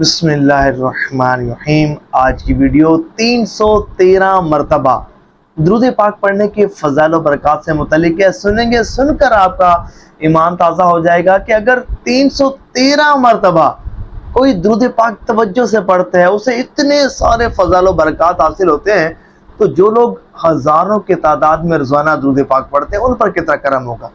بسم اللہ الرحمن الرحیم۔ آج کی ویڈیو 313 مرتبہ درود پاک پڑھنے کے فضائل و برکات سے متعلق ہے۔ سنیں گے، سن کر آپ کا ایمان تازہ ہو جائے گا کہ اگر 313 مرتبہ کوئی درود پاک توجہ سے پڑھتا ہے اسے اتنے سارے فضائل و برکات حاصل ہوتے ہیں، تو جو لوگ ہزاروں کے تعداد میں روزانہ درود پاک پڑھتے ہیں ان پر کتنا کرم ہوگا۔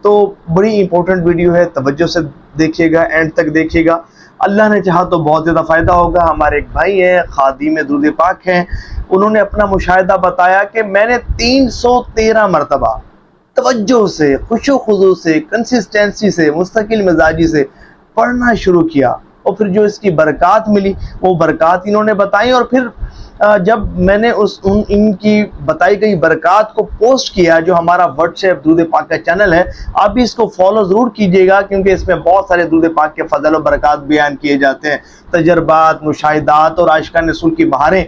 تو بڑی امپورٹنٹ ویڈیو ہے، توجہ سے دیکھیے گا، اینڈ تک دیکھیے گا۔ اللہ نے چاہا تو بہت زیادہ فائدہ ہوگا۔ ہمارے ایک بھائی ہیں، خادم درود پاک ہیں، انہوں نے اپنا مشاہدہ بتایا کہ میں نے 313 مرتبہ توجہ سے، خشوع و خضوع سے، کنسسٹنسی سے، مستقل مزاجی سے پڑھنا شروع کیا، اور پھر جو اس کی برکات ملی وہ برکات انہوں نے بتائی، اور پھر جب میں نے ان کی بتائی گئی برکات کو پوسٹ کیا، جو ہمارا واٹس ایپ درود پاک کا چینل ہے، آپ بھی اس کو فالو ضرور کیجئے گا، کیونکہ اس میں بہت سارے درود پاک کے فضل و برکات بیان کیے جاتے ہیں، تجربات، مشاہدات اور عاشقان رسول کی بہاریں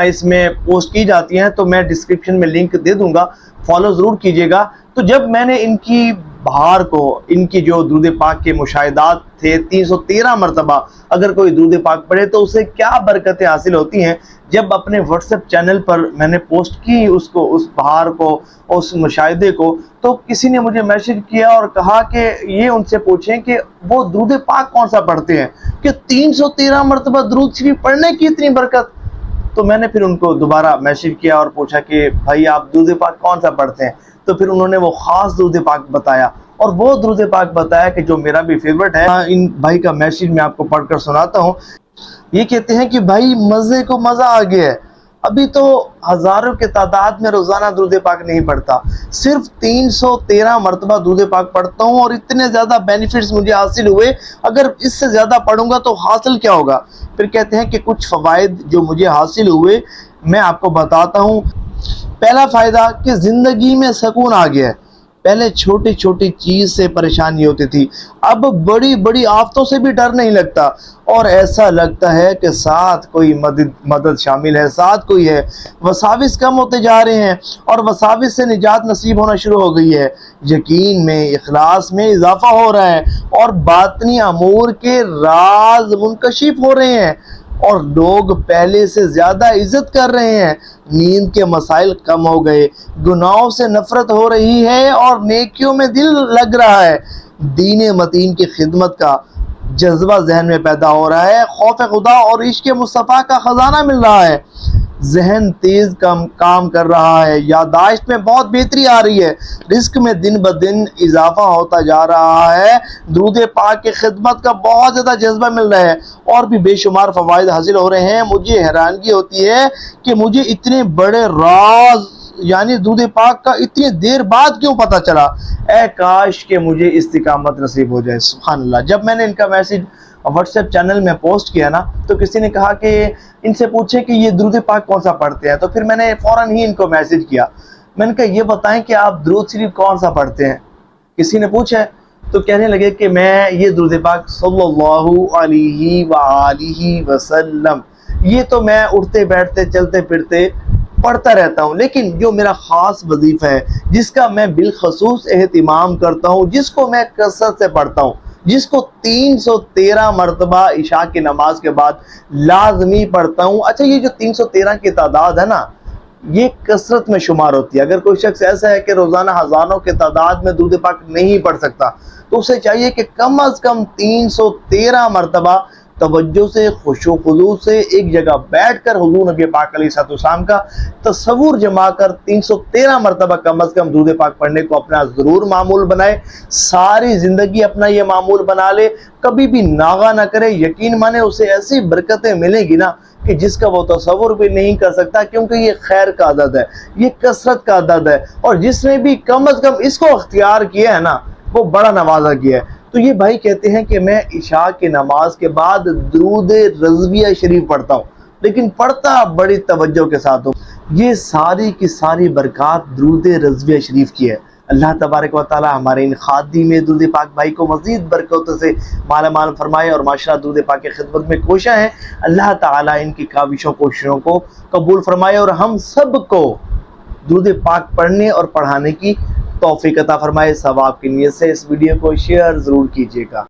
اس میں پوسٹ کی جاتی ہیں۔ تو میں ڈسکرپشن میں لنک دے دوں گا، فالو ضرور کیجئے گا۔ تو جب میں نے ان کی بہار کو، ان کی جو درود پاک کے مشاہدات تھے 313 مرتبہ اگر کوئی درود پاک پڑھے تو اسے کیا برکتیں حاصل ہوتی ہیں، جب اپنے واٹس ایپ چینل پر میں نے پوسٹ کی اس بہار کو، اس مشاہدے کو، تو کسی نے مجھے میسج کیا اور کہا کہ یہ ان سے پوچھیں کہ وہ درود پاک کون سا پڑھتے ہیں کہ 313 مرتبہ درود شریف پڑھنے کی اتنی برکت۔ تو میں نے پھر ان کو دوبارہ میسج کیا اور پوچھا کہ بھائی آپ درود پاک کون سا پڑھتے ہیں، تو پھر انہوں نے وہ خاص درود پاک بتایا، اور وہ درود پاک بتایا کہ جو میرا بھی فیورٹ ہے۔ ان بھائی کا میسج میں آپ کو پڑھ کر سناتا ہوں۔ یہ کہتے ہیں کہ بھائی مزے کو مزہ آ گیا ہے، ابھی تو ہزاروں کے تعداد میں روزانہ درود پاک نہیں پڑھتا، صرف 313 مرتبہ درود پاک پڑھتا ہوں اور اتنے زیادہ بینیفٹس مجھے حاصل ہوئے، اگر اس سے زیادہ پڑھوں گا تو حاصل کیا ہوگا۔ پھر کہتے ہیں کہ کچھ فوائد جو مجھے حاصل ہوئے میں آپ کو بتاتا ہوں۔ پہلا فائدہ کہ زندگی میں سکون آ گیا ہے۔ پہلے چھوٹی چھوٹی چیز سے پریشانی ہوتی تھی، اب بڑی بڑی آفتوں سے بھی ڈر نہیں لگتا، اور ایسا لگتا ہے کہ ساتھ کوئی مدد شامل ہے، ساتھ کوئی ہے۔ وساوس کم ہوتے جا رہے ہیں اور وساوس سے نجات نصیب ہونا شروع ہو گئی ہے۔ یقین میں، اخلاص میں اضافہ ہو رہا ہے، اور باطنی امور کے راز منکشف ہو رہے ہیں، اور لوگ پہلے سے زیادہ عزت کر رہے ہیں۔ نیند کے مسائل کم ہو گئے، گناہوں سے نفرت ہو رہی ہے اور نیکیوں میں دل لگ رہا ہے۔ دین متین کی خدمت کا جذبہ ذہن میں پیدا ہو رہا ہے، خوف خدا اور عشق مصطفیٰ کا خزانہ مل رہا ہے۔ ذہن تیز کام کر رہا ہے، یادداشت میں بہت بہتری آ رہی ہے، رزق میں دن بدن اضافہ ہوتا جا رہا ہے، درود پاک کی خدمت کا بہت زیادہ جذبہ مل رہا ہے، اور بھی بے شمار فوائد حاصل ہو رہے ہیں۔ مجھے حیرانگی ہوتی ہے کہ مجھے اتنے بڑے راز یعنی درود پاک کا اتنی دیر بعد کیوں پتہ چلا۔ اے کاش کہ مجھے استقامت نصیب ہو جائے۔ سبحان اللہ۔ جب میں نے ان کا میسج واٹس ایپ چینل میں پوسٹ کیا نا، تو کسی نے کہا کہ ان سے پوچھے کہ یہ درود پاک کون سا پڑھتے ہیں، تو پھر میں نے فوراً ہی ان کو میسج کیا، میں نے کہا یہ بتائیں کہ آپ درود شریف کون سا پڑھتے ہیں۔ کسی نے پوچھا تو کہنے لگے کہ میں یہ درود پاک صلی اللہ علیہ وآلہ وسلم، یہ تو میں اٹھتے بیٹھتے چلتے پھرتے پڑھتا رہتا ہوں، لیکن جو میرا خاص وظیفہ ہے، جس کا میں بالخصوص اہتمام کرتا ہوں، جس کو میں کثرت سے پڑھتا ہوں، جس کو 313 مرتبہ عشاء کی نماز کے بعد لازمی پڑھتا ہوں۔ اچھا، یہ جو 313 کی تعداد ہے نا، یہ کثرت میں شمار ہوتی ہے۔ اگر کوئی شخص ایسا ہے کہ روزانہ ہزاروں کے تعداد میں درود پاک نہیں پڑھ سکتا، تو اسے چاہیے کہ کم از کم 313 مرتبہ توجہ سے، خشوع و خضوع سے ایک جگہ بیٹھ کر حضور نبی پاک علیہ الصلوۃ والسلام کا تصور جما کر 313 مرتبہ کم از کم درود پاک پڑھنے کو اپنا ضرور معمول بنائے، ساری زندگی اپنا یہ معمول بنا لے، کبھی بھی ناغہ نہ کرے۔ یقین مانے اسے ایسی برکتیں ملیں گی نا کہ جس کا وہ تصور بھی نہیں کر سکتا، کیونکہ یہ خیر کا عدد ہے، یہ کثرت کا عدد ہے، اور جس نے بھی کم از کم اس کو اختیار کیا ہے نا، وہ بڑا نوازا گیا ہے۔ تو یہ بھائی کہتے ہیں کہ میں عشاء کی نماز کے بعد درود رضویہ شریف پڑھتا ہوں، لیکن پڑھتا بڑی توجہ کے ساتھ ہوں۔ یہ ساری کی ساری برکات درود رضویہ شریف کی ہے۔ اللہ تبارک و تعالی ہمارے ان خادم درود پاک بھائی کو مزید برکتوں سے مالا مال فرمائے، اور ماشاءاللہ درود پاک کی خدمت میں کوشاں ہیں۔ اللہ تعالی ان کی کاوشوں کوششوں کو قبول فرمائے، اور ہم سب کو درود پاک پڑھنے اور پڑھانے کی توفیق عطا فرمائے۔ ثواب کی نیت سے اس ویڈیو کو شیئر ضرور کیجیے گا۔